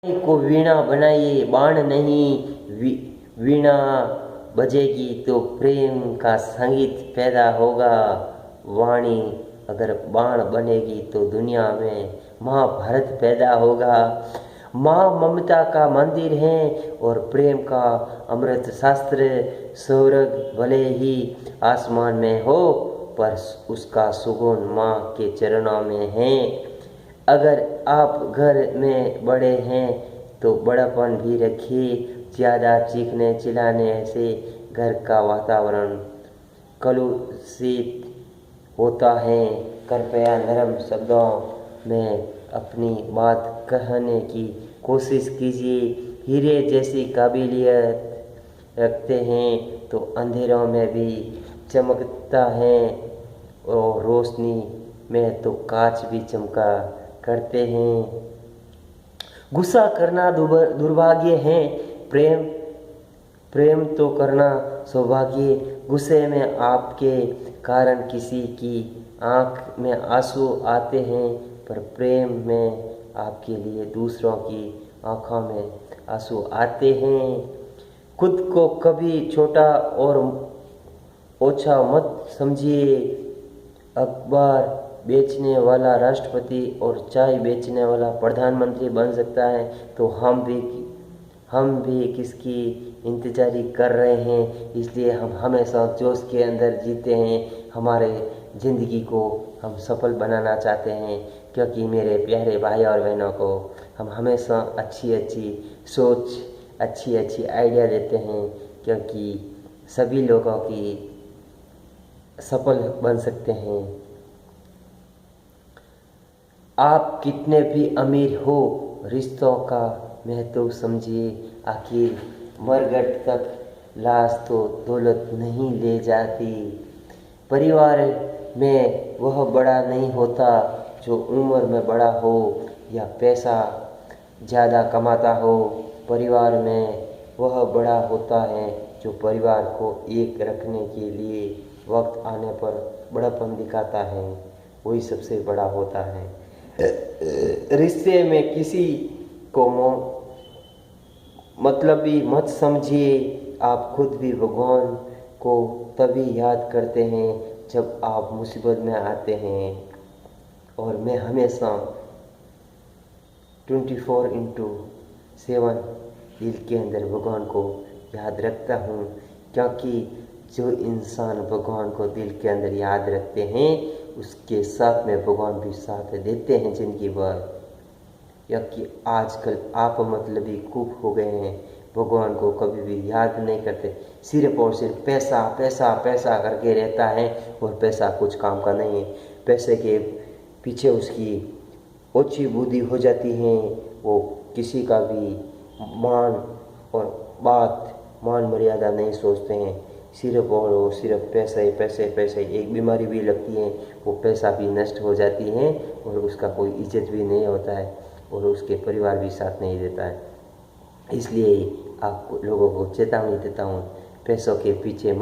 को वीणा बनाइए, बाण नहीं। वीणा बजेगी तो प्रेम का संगीत पैदा होगा। वाणी अगर बाण बनेगी तो दुनिया में महाभारत पैदा होगा। माँ ममता का मंदिर है और प्रेम का अमृत शास्त्र। स्वर्ग भले ही आसमान में हो, पर उसका सुकून माँ के चरणों में है। अगर आप घर में बड़े हैं तो बड़ापन भी रखिए। ज़्यादा चीखने चिल्लाने से घर का वातावरण कलुषित होता है। कृपया नरम शब्दों में अपनी बात कहने की कोशिश कीजिए। हीरे जैसी काबिलियत रखते हैं तो अंधेरों में भी चमकता है, और रोशनी में तो कांच भी चमका करते हैं। गुस्सा करना दुर्भाग्य है, प्रेम प्रेम तो करना सौभाग्य। गुस्से में आपके कारण किसी की आंख में आंसू आते हैं, पर प्रेम में आपके लिए दूसरों की आंखों में आंसू आते हैं। खुद को कभी छोटा और ओछा मत समझिए। अखबार बेचने वाला राष्ट्रपति और चाय बेचने वाला प्रधानमंत्री बन सकता है, तो हम भी किसकी इंतजारी कर रहे हैं। इसलिए हम हमेशा जोश के अंदर जीते हैं। हमारे ज़िंदगी को हम सफल बनाना चाहते हैं, क्योंकि मेरे प्यारे भाई और बहनों को हम हमेशा अच्छी अच्छी सोच, अच्छी अच्छी आइडिया देते हैं, क्योंकि सभी लोगों की सफल बन सकते हैं। आप कितने भी अमीर हो, रिश्तों का महत्व समझिए। आखिर मरघट तक लाश तो दौलत नहीं ले जाती। परिवार में वह बड़ा नहीं होता जो उम्र में बड़ा हो या पैसा ज़्यादा कमाता हो। परिवार में वह बड़ा होता है जो परिवार को एक रखने के लिए वक्त आने पर बड़ापन दिखाता है, वही सबसे बड़ा होता है। रिश्ते में किसी को मतलबी मत समझिए। आप खुद भी भगवान को तभी याद करते हैं जब आप मुसीबत में आते हैं। और मैं हमेशा 24/7 दिल के अंदर भगवान को याद रखता हूँ, क्योंकि जो इंसान भगवान को दिल के अंदर याद रखते हैं उसके साथ में भगवान भी साथ देते हैं ज़िंदगी भर। क्योंकि आजकल आप मतलबी खूब हो गए हैं, भगवान को कभी भी याद नहीं करते। सिर्फ और सिर्फ पैसा पैसा पैसा करके रहता है, और पैसा कुछ काम का नहीं है। पैसे के पीछे उसकी ओछी बुद्धि हो जाती है। वो किसी का भी मान और मान मर्यादा नहीं सोचते हैं। सिर्फ और सिर्फ पैसे पैसे पैसे। एक बीमारी भी लगती है, वो पैसा भी नष्ट हो जाती है, और उसका कोई इज्जत भी नहीं होता है, और उसके परिवार भी साथ नहीं देता है। इसलिए आप लोगों को चेतावनी देता हूँ, पैसों के पीछे